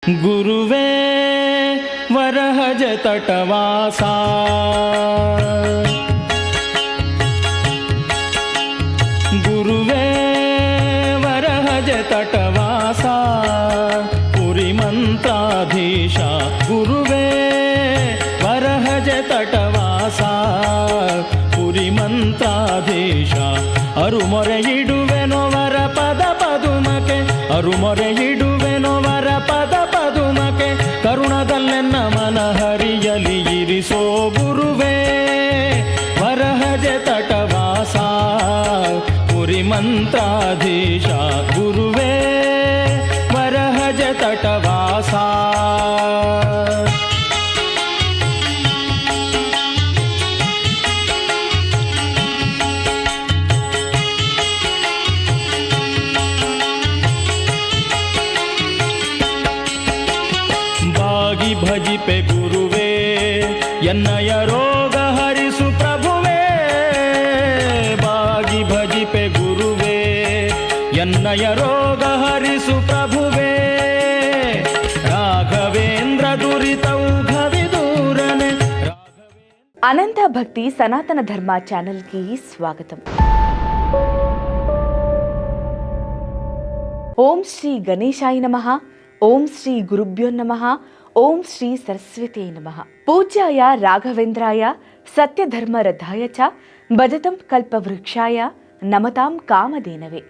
గురువే వరహజ తటవాసా గురువే వరహజ తటవాసా పురి మంత్రాధీశ గురువే వరహజ తటవాసా పురి మంత్రాధీశ అరుమొరెయిడువెనో వర పద పదుమಕೆ ಅರುಮೊರೆಯಿಡುವೆನೋ ವರ ಪದ ಪದುಮಕೆ ಕರುಣದಲ್ಲೆನ್ನ ಮನ ಹರಿಯಲಿ ಇರಿಸೋ ಗುರುವೇ ವರಹಜ ತಟವಾಸ ಪುರಿ ಮಂತ್ರಾಧೀಶ ಗುರುವೇ ವರಹಜ ತಟವಾಸ ಭಜಿಪೆ ಗುರುವೇ ಎನ್ನಯ ರೋಗ ಹರಿಸು ಪ್ರಭುವೇ ಬಾಗಿ ಭಜಿಪೆ ಗುರುವೇ ಎನ್ನಯ ರೋಗ ಹರಿಸು ಪ್ರಭುವೇ ರಾಘವೇಂದ್ರ ದುರಿತೌಘವಿದೂರನೆ అనంత భక్తి సనాతన ధర్మ ఛానల్కి స్వాగతం. ఓం శ్రీ గణేశాయ నమః. ఓం శ్రీ గురుభ్యో నమః. ఓం శ్రీ సరస్వతే నమః. పూజ్యాయ రాఘవేంద్రాయ సత్యధర్మరథాయ చ భజతం కల్పవృక్షాయ నమతాం కామధేనవే.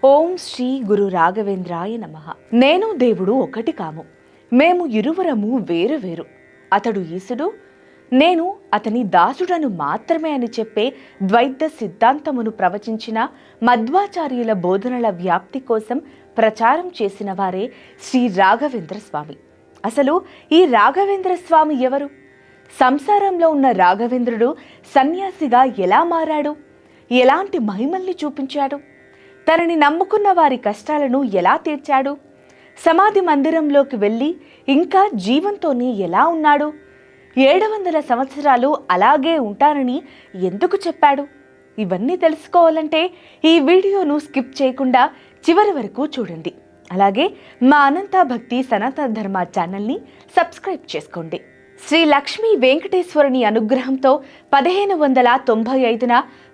ఓం శ్రీ గురు రాఘవేంద్రాయ నమః. నేను దేవుడు ఒకటి కాము, మేము ఇరువురము వేరు వేరు. అతడు ఈశుడు, నేను అతని దాసుడను మాత్రమే అని చెప్పే ద్వైత సిద్ధాంతమును ప్రవచించిన మధ్వాచార్యుల బోధనల వ్యాప్తి కోసం ప్రచారం చేసిన వారే శ్రీ రాఘవేంద్ర స్వామి. అసలు ఈ రాఘవేంద్ర స్వామి ఎవరు? సంసారంలో ఉన్న రాఘవేంద్రుడు సన్యాసిగా ఎలా మారాడు? ఎలాంటి మహిమల్ని చూపించాడు? తనని నమ్ముకున్న వారి కష్టాలను ఎలా తీర్చాడు? సమాధి మందిరంలోకి వెళ్ళి ఇంకా జీవంతోనే ఎలా ఉన్నాడు? 700 సంవత్సరాలు అలాగే ఉంటానని ఎందుకు చెప్పాడు? ఇవన్నీ తెలుసుకోవాలంటే ఈ వీడియోను స్కిప్ చేయకుండా చివరి వరకు చూడండి. అలాగే మా అనంత భక్తి సనాతన ధర్మ ఛానల్ని సబ్స్క్రైబ్ చేసుకోండి. శ్రీ లక్ష్మీ వెంకటేశ్వరుని అనుగ్రహంతో 1595న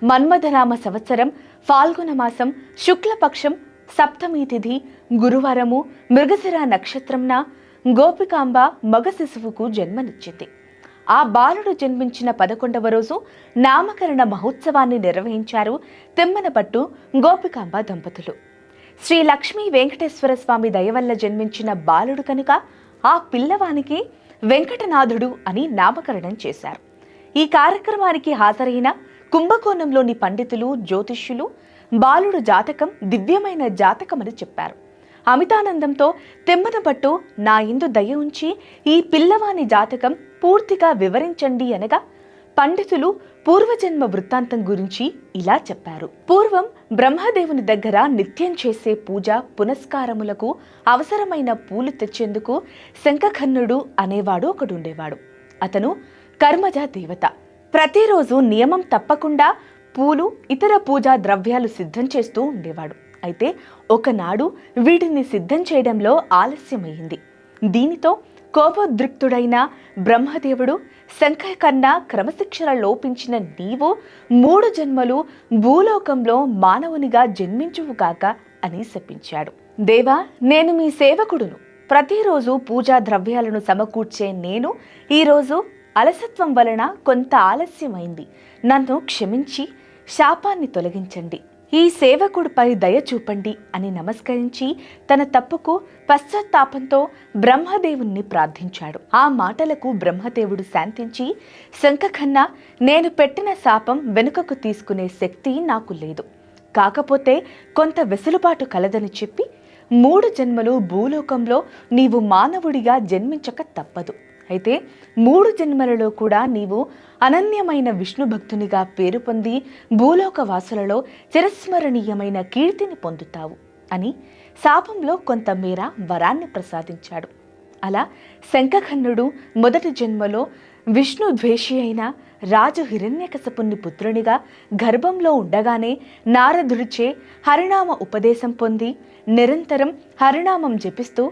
మన్మథనామ సంవత్సరం ఫాల్గుణ మాసం శుక్లపక్షం సప్తమి తిథి గురువారము మృగశిర నక్షత్రంన గోపికాంబ మగ శిశువుకు జన్మనిచ్చింది. ఆ బాలుడు జన్మించిన 11వ రోజు నామకరణ మహోత్సవాన్ని నిర్వహించారు తిమ్మనపట్టు గోపికాంబ దంపతులు. శ్రీ లక్ష్మీ వెంకటేశ్వర స్వామి దయవల్ల జన్మించిన బాలుడు కనుక ఆ పిల్లవానికి వెంకటనాథుడు అని నామకరణం చేశారు. ఈ కార్యక్రమానికి హాజరైన కుంభకోణంలోని పండితులు జ్యోతిష్యులు బాలుడు జాతకం దివ్యమైన జాతకమని చెప్పారు. అమితానందంతో తిమ్మనపట్టు నా ఇందు దయ ఉంచి ఈ పిల్లవాని జాతకం పూర్తిగా వివరించండి అనగా పండితులు పూర్వజన్మ వృత్తాంతం గురించి ఇలా చెప్పారు. పూర్వం బ్రహ్మదేవుని దగ్గర నిత్యం చేసే పూజ పునస్కారములకు అవసరమైన పూలు తెచ్చేందుకు శంఖఖన్నుడు అనేవాడు ఒకడుండేవాడు. అతను కర్మజ దేవత. ప్రతిరోజు నియమం తప్పకుండా పూలు ఇతర పూజా ద్రవ్యాలు సిద్ధం చేస్తూ ఉండేవాడు. అయితే ఒకనాడు వీటిని సిద్ధం చేయడంలో ఆలస్యమైంది. దీనితో కోపోద్రిక్తుడైన బ్రహ్మదేవుడు శంఖకన్నా క్రమశిక్షణ లోపించిన నీవు 3 జన్మలు భూలోకంలో మానవునిగా జన్మించువు కాక అని శపించాడు. దేవా, నేను మీ సేవకుడును. ప్రతిరోజు పూజా ద్రవ్యాలను సమకూర్చే నేను ఈరోజు అలసత్వం వలన కొంత ఆలస్యమైంది. నన్ను క్షమించి శాపాన్ని తొలగించండి. ఈ సేవకుడిపై దయ చూపండి అని నమస్కరించి తన తప్పుకు పశ్చాత్తాపంతో బ్రహ్మదేవుణ్ణి ప్రార్థించాడు. ఆ మాటలకు బ్రహ్మదేవుడు శాంతించి, శంఖఖన్నా, నేను పెట్టిన శాపం వెనుకకు తీసుకునే శక్తి నాకు లేదు. కాకపోతే కొంత వెసులుబాటు కలదని చెప్పి 3 జన్మలు భూలోకంలో నీవు మానవుడిగా జన్మించక తప్పదు. అయితే 3 జన్మలలో కూడా నీవు అనన్యమైన విష్ణు భక్తునిగా పేరు పొంది భూలోక వాసులలో చిరస్మరణీయమైన కీర్తిని పొందుతావు అని శాపంలో కొంతమేర వరాన్ని ప్రసాదించాడు. అలా శంఖఖన్నుడు మొదటి జన్మలో విష్ణు ద్వేషి అయిన రాజు హిరణ్యకశపుని పుత్రునిగా గర్భంలో ఉండగానే నారదుడిచే హరినామ ఉపదేశం పొంది నిరంతరం హరినామం జపిస్తూ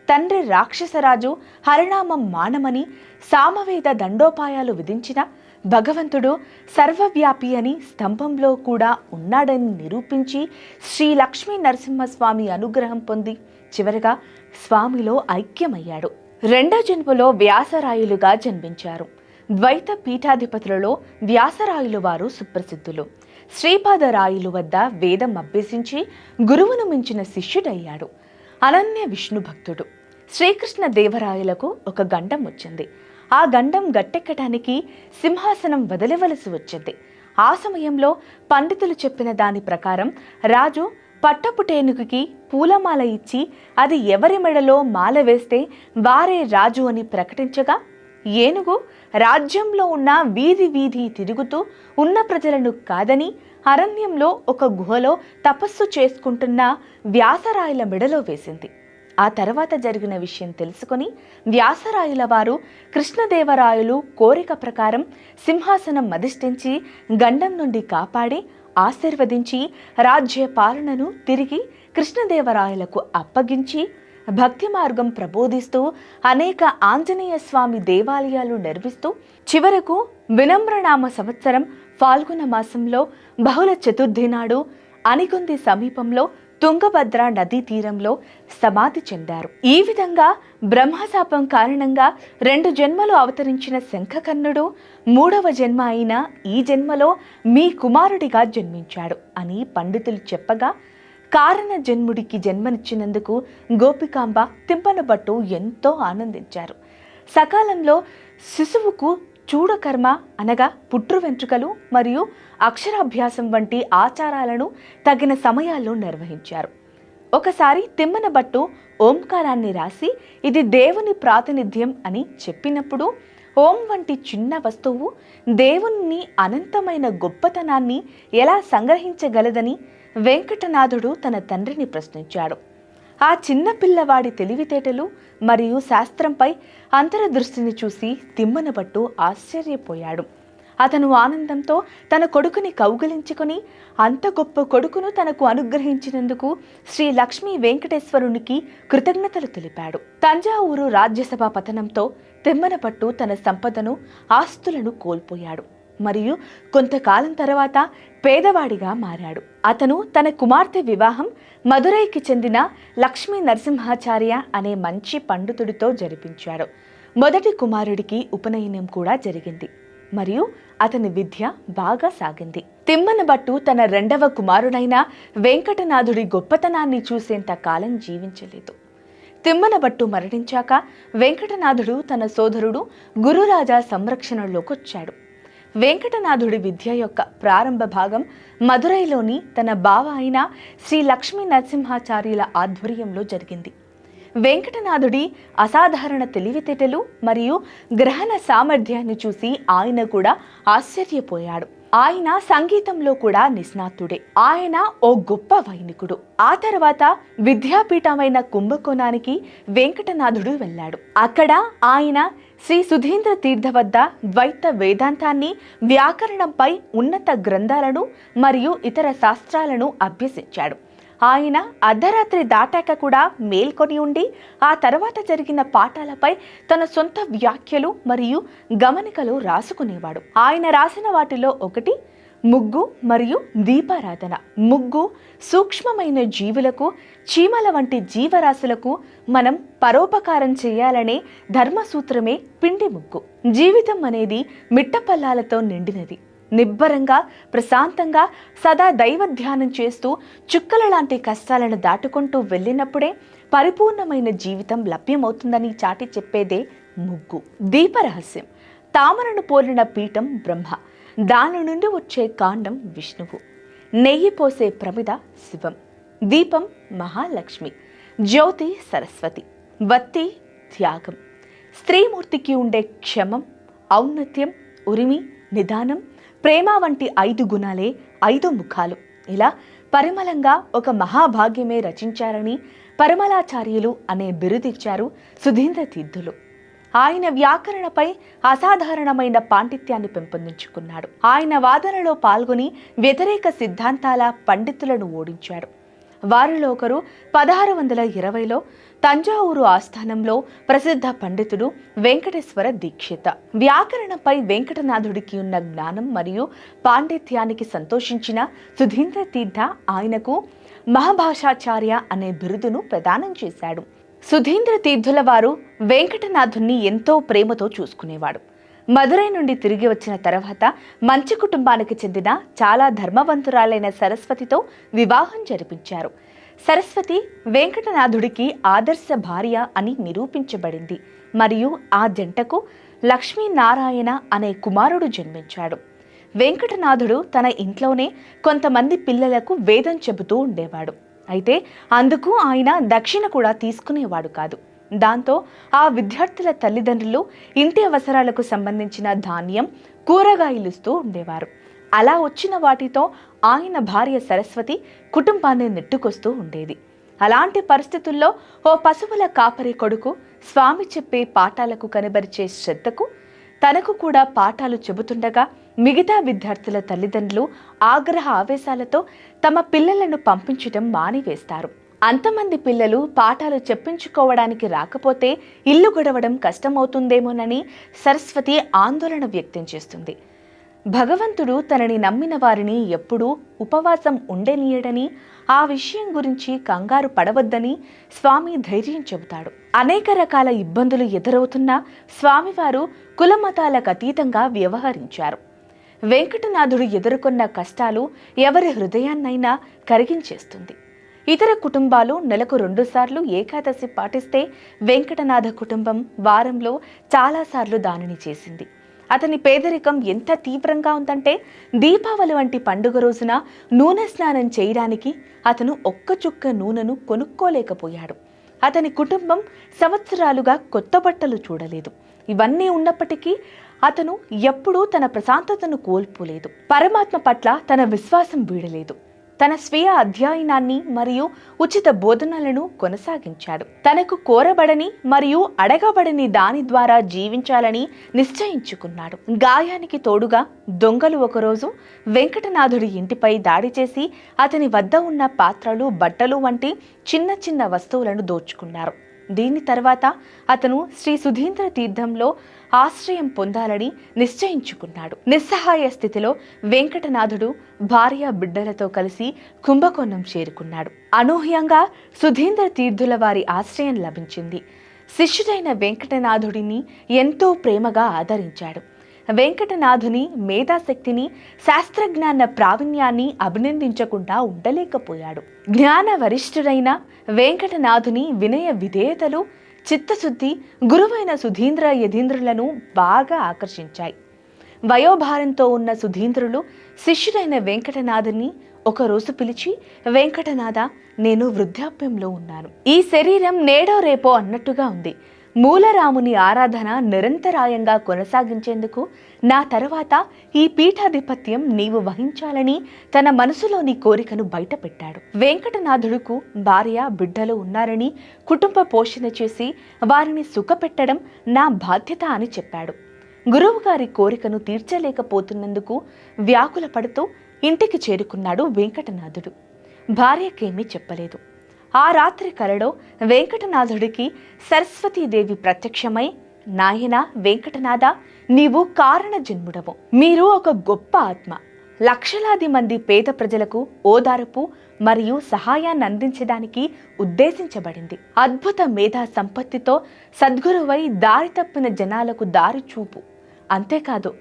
తండ్రి రాక్షసరాజు హరినామం మానమని సామవేద దండోపాయాలు విధించిన భగవంతుడు సర్వవ్యాపి అని స్తంభంలో కూడా ఉన్నాడని నిరూపించి శ్రీ లక్ష్మీ నరసింహస్వామి అనుగ్రహం పొంది చివరగా స్వామిలో ఐక్యమయ్యాడు. రెండో జన్మలో వ్యాసరాయులుగా జన్మించారు. ద్వైత పీఠాధిపతులలో వ్యాసరాయులు వారు సుప్రసిద్ధులు. శ్రీపాదరాయులు వద్ద వేదం అభ్యసించి గురువును మించిన శిష్యుడయ్యాడు. అనన్య విష్ణు భక్తుడు. శ్రీకృష్ణ దేవరాయలకు ఒక గండం వచ్చింది. ఆ గండం గట్టెక్కటానికి సింహాసనం వదిలివలసి వచ్చింది. ఆ సమయంలో పండితులు చెప్పిన దాని ప్రకారం రాజు పట్టపుటేనుగుకి పూలమాల ఇచ్చి అది ఎవరి మెడలో మాల వేస్తే వారే రాజు అని ప్రకటించగా ఏనుగు రాజ్యంలో ఉన్న వీధి వీధి తిరుగుతూ ఉన్న ప్రజలను కాదని అరణ్యంలో ఒక గుహలో తపస్సు చేసుకుంటున్న వ్యాసరాయుల మెడలో వేసింది. ఆ తర్వాత జరిగిన విషయం తెలుసుకుని వ్యాసరాయుల వారు కృష్ణదేవరాయలు కోరిక ప్రకారం సింహాసనం అధిష్ఠించి గండం నుండి కాపాడి ఆశీర్వదించి రాజ్య పాలనను తిరిగి కృష్ణదేవరాయలకు అప్పగించి భక్తి మార్గం ప్రబోధిస్తూ అనేక ఆంజనేయ స్వామి దేవాలయాలు నిర్మిస్తూ చివరకు వినమ్రనామ సంవత్సరం ఫాల్గుణ మాసంలో బహుళ చతుర్థి నాడు అనిగొంది సమీపంలో తుంగభద్ర నదీ తీరంలో సమాధి చెందారు. ఈ విధంగా బ్రహ్మశాపం కారణంగా 2 జన్మలు అవతరించిన శంఖకర్ణుడు 3వ జన్మ అయిన ఈ జన్మలో మీ కుమారుడిగా జన్మించాడు అని పండితులు చెప్పగా కారణ జన్ముడికి జన్మనిచ్చినందుకు గోపికాంబ తిమ్మనబట్టు ఎంతో ఆనందించారు. సకాలంలో శిశువుకు చూడకర్మ అనగా పుట్రు వెంట్రుకలు మరియు అక్షరాభ్యాసం వంటి ఆచారాలను తగిన సమయాల్లో నిర్వహించారు. ఒకసారి తిమ్మనబట్టు ఓంకారాన్ని రాసి ఇది దేవుని ప్రాతినిధ్యం అని చెప్పినప్పుడు ఓం వంటి చిన్న వస్తువు దేవుని అనంతమైన గొప్పతనాన్ని ఎలా సంగ్రహించగలదని వెంకటనాథుడు తన తండ్రిని ప్రశ్నించాడు. ఆ చిన్న పిల్లవాడి తెలివితేటలు మరియు శాస్త్రంపై అంతరదృష్టిని చూసి తిమ్మనబట్టు ఆశ్చర్యపోయాడు. అతను ఆనందంతో తన కొడుకుని కౌగిలించుకొని అంత గొప్ప కొడుకును తనకు అనుగ్రహించినందుకు శ్రీ లక్ష్మీ వెంకటేశ్వరునికి కృతజ్ఞతలు తెలిపాడు. తంజావూరు రాజ్యసభ పతనంతో తిమ్మనబట్టు తన సంపదను ఆస్తులను కోల్పోయాడు మరియు కొంతకాలం తర్వాత పేదవాడిగా మారాడు. అతను తన కుమార్తె వివాహం మదురైకి చెందిన లక్ష్మీ నరసింహాచార్య అనే మంచి పండితుడితో జరిపించాడు. మొదటి కుమారుడికి ఉపనయనం కూడా జరిగింది మరియు అతని విద్య బాగా సాగింది. తిమ్మనబట్టు తన 2వ కుమారుడైన వెంకటనాథుడి గొప్పతనాన్ని చూసేంత కాలం జీవించలేదు. తిమ్మనబట్టు మరణించాక వెంకటనాథుడు తన సోదరుడు గురురాజా సంరక్షణలోకొచ్చాడు. వెంకటనాథుడి విద్య యొక్క ప్రారంభ భాగం మదురైలోని తన బావ అయిన శ్రీ లక్ష్మీ నరసింహాచార్యుల ఆధ్వర్యంలో జరిగింది. వెంకటనాథుడి అసాధారణ తెలివితేటలు మరియు గ్రహణ సామర్థ్యాన్ని చూసి ఆయన కూడా ఆశ్చర్యపోయాడు. ఆయన సంగీతంలో కూడా నిష్ణాతుడే. ఆయన ఓ గొప్ప వైణికుడు. ఆ తర్వాత విద్యాపీఠమైన కుంభకోణానికి వెంకటనాథుడు వెళ్ళాడు. అక్కడ ఆయన శ్రీ సుధీంద్ర తీర్థ వద్ద ద్వైత వేదాంతాన్ని, వ్యాకరణంపై ఉన్నత గ్రంథాలను మరియు ఇతర శాస్త్రాలను అభ్యసించాడు. ఆయన అర్ధరాత్రి దాటాక కూడా మేల్కొని ఉండి ఆ తర్వాత జరిగిన పాఠాలపై తన సొంత వ్యాఖ్యలు మరియు గమనికలు రాసుకునేవాడు. ఆయన రాసిన వాటిలో ఒకటి ముగ్గు మరియు దీపారాధన. ముగ్గు సూక్ష్మమైన జీవులకు, చీమల వంటి జీవరాశులకు మనం పరోపకారం చేయాలనే ధర్మసూత్రమే పిండి ముగ్గు. జీవితం అనేది మిట్టపల్లాలతో నిండినది. నిబ్బరంగా, ప్రశాంతంగా సదా దైవ ధ్యానం చేస్తూ చుక్కల లాంటి కష్టాలను దాటుకుంటూ వెళ్ళినప్పుడే పరిపూర్ణమైన జీవితం లభ్యమవుతుందని చాటి చెప్పేదే ముగ్గు. దీపరహస్యం. తామరను పోలిన పీఠం బ్రహ్మ, దాని నుండి వచ్చే కాండం విష్ణువు, నెయ్యి పోసే ప్రమిద శివం, దీపం మహాలక్ష్మి, జ్యోతి సరస్వతి, వత్తి త్యాగం. స్త్రీమూర్తికి ఉండే క్షమం, ఔన్నత్యం, ఉరిమి, నిదానం, ప్రేమ వంటి 5 గుణాలే 5 ముఖాలు. ఇలా పరిమళంగా ఒక మహాభాగ్యమే రచించారని పరిమళాచార్యులు అనే బిరుదిచ్చారు సుధీంద్ర తీర్థులు. ఆయన వ్యాకరణపై అసాధారణమైన పాండిత్యాన్ని పెంపొందించుకున్నాడు. ఆయన వాదనలో పాల్గొని వ్యతిరేక సిద్ధాంతాల పండితులను ఓడించాడు. వారిలో ఒకరు 1620లో తంజావూరు ఆస్థానంలో ప్రసిద్ధ పండితుడు వెంకటేశ్వర దీక్షిత. వ్యాకరణపై వెంకటనాథుడికి ఉన్న జ్ఞానం మరియు పాండిత్యానికి సంతోషించిన సుధీంద్ర తీర్థ ఆయనకు మహాభాషాచార్య అనే బిరుదును ప్రదానం చేశాడు. సుధీంద్ర తీర్థుల వారు వెంకటనాథుణ్ణి ఎంతో ప్రేమతో చూసుకునేవాడు. మదురై నుండి తిరిగి వచ్చిన తర్వాత మంచి కుటుంబానికి చెందిన చాలా ధర్మవంతురాలైన సరస్వతితో వివాహం జరిపించారు. సరస్వతి వెంకటనాథుడికి ఆదర్శ భార్య అని నిరూపించబడింది మరియు ఆ జంటకు లక్ష్మీనారాయణ అనే కుమారుడు జన్మించాడు. వెంకటనాథుడు తన ఇంట్లోనే కొంతమంది పిల్లలకు వేదం చెబుతూ ఉండేవాడు. అయితే అందుకు ఆయన దక్షిణ కూడా తీసుకునేవాడు కాదు. దాంతో ఆ విద్యార్థుల తల్లిదండ్రులు ఇంటి అవసరాలకు సంబంధించిన ధాన్యం, కూరగాయలు ఇస్తూ ఉండేవారు. అలా వచ్చిన వాటితో ఆయన భార్య సరస్వతి కుటుంబాన్ని నెట్టుకొస్తూ ఉండేది. అలాంటి పరిస్థితుల్లో ఓ పశువుల కాపరి కొడుకు స్వామి చెప్పే పాఠాలకు కనబరిచే శ్రద్ధకు తనకు కూడా పాఠాలు చెబుతుండగా మిగతా విద్యార్థుల తల్లిదండ్రులు ఆగ్రహ ఆవేశాలతో తమ పిల్లలను పంపించడం మానివేస్తారు. అంతమంది పిల్లలు పాఠాలు చెప్పించుకోవడానికి రాకపోతే ఇల్లు గడవడం కష్టమవుతుందేమోనని సరస్వతి ఆందోళన వ్యక్తం చేస్తుంది. భగవంతుడు తనని నమ్మిన వారిని ఎప్పుడూ ఉపవాసం ఉండనీయడని, ఆ విషయం గురించి కంగారు పడవద్దని స్వామి ధైర్యం చెబుతాడు. అనేక రకాల ఇబ్బందులు ఎదురవుతున్నా స్వామివారు కులమతాలకు అతీతంగా వ్యవహరించారు. వెంకటనాథుడు ఎదుర్కొన్న కష్టాలు ఎవరి హృదయాన్నైనా కరిగించేస్తుంది. ఇతర కుటుంబాలు నెలకు 2 సార్లు ఏకాదశి పాటిస్తే వెంకటనాథ కుటుంబం వారంలో చాలాసార్లు దానిని చేసింది. అతని పేదరికం ఎంత తీవ్రంగా ఉందంటే దీపావళి వంటి పండుగ రోజున నూనె స్నానం చేయడానికి అతను ఒక్క చుక్క నూనెను కొనుక్కోలేకపోయాడు. అతని కుటుంబం సంవత్సరాలుగా కొత్త బట్టలు చూడలేదు. ఇవన్నీ ఉన్నప్పటికీ అతను ఎప్పుడూ తన ప్రశాంతతను కోల్పోలేదు. పరమాత్మ పట్ల తన విశ్వాసం వీడలేదు. తన స్వీయ అధ్యయనాన్ని మరియు ఉచిత బోధనలను కొనసాగించాడు. తనకు కోరబడని మరియు అడగబడని దాని ద్వారా జీవించాలని నిశ్చయించుకున్నాడు. గాయానికి తోడుగా దొంగలు ఒకరోజు వెంకటనాథుడి ఇంటిపై దాడి చేసి అతని వద్ద ఉన్న పాత్రలు, బట్టలు వంటి చిన్న చిన్న వస్తువులను దోచుకున్నారు. దీని తర్వాత అతను శ్రీ సుధీంద్ర తీర్థంలో ఆశ్రయం పొందాలని నిశ్చయించుకున్నాడు. నిస్సహాయ స్థితిలో వెంకటనాథుడు భార్య బిడ్డలతో కలిసి కుంభకోణం చేరుకున్నాడు. అనూహ్యంగా సుధీంద్ర తీర్థుల వారి ఆశ్రయం లభించింది. శిష్యుడైన వెంకటనాథుడిని ఎంతో ప్రేమగా ఆదరించాడు. వెంకటనాథుని మేధాశక్తిని, శాస్త్రజ్ఞాన ప్రావీణ్యాన్ని అభినందించకుండా ఉండలేకపోయాడు. జ్ఞాన వరిష్ఠుడైన వెంకటనాథుని వినయ విధేయతలు, చిత్తశుద్ధి గురువైన సుధీంద్ర యధీంద్రులను బాగా ఆకర్షించాయి. వయోభారంతో ఉన్న సుధీంద్రులు శిష్యుడైన వెంకటనాథుని ఒకరోజు పిలిచి, వెంకటనాథ, నేను వృద్ధాప్యంలో ఉన్నాను. ఈ శరీరం నేడో రేపో అన్నట్టుగా ఉంది. మూలరాముని ఆరాధన నిరంతరాయంగా కొనసాగించేందుకు నా తర్వాత ఈ పీఠాధిపత్యం నీవు వహించాలని తన మనసులోని కోరికను బయటపెట్టాడు. వెంకటనాథుడుకు భార్య, బిడ్డలు ఉన్నారని కుటుంబ పోషణ చేసి వారిని సుఖపెట్టడం నా బాధ్యత అని చెప్పాడు. గురువుగారి కోరికను తీర్చలేకపోతున్నందుకు వ్యాకుల పడుతూ ఇంటికి చేరుకున్నాడు వెంకటనాథుడు. భార్యకేమీ చెప్పలేదు. ఆ రాత్రి కలలో వెంకటనాథుడికి సరస్వతీదేవి ప్రత్యక్షమై, నాయనా వెంకటనాథ, నీవు కారణ జన్ముడవు. మీరు ఒక గొప్ప ఆత్మ. లక్షలాది మంది పేద ప్రజలకు ఓదార్పు మరియు సహాయాన్ని అందించడానికి ఉద్దేశించబడింది. అద్భుత మేధా సంపత్తితో సద్గురువై దారి తప్పిన జనాలకు దారి చూపు. అంతేకాదు,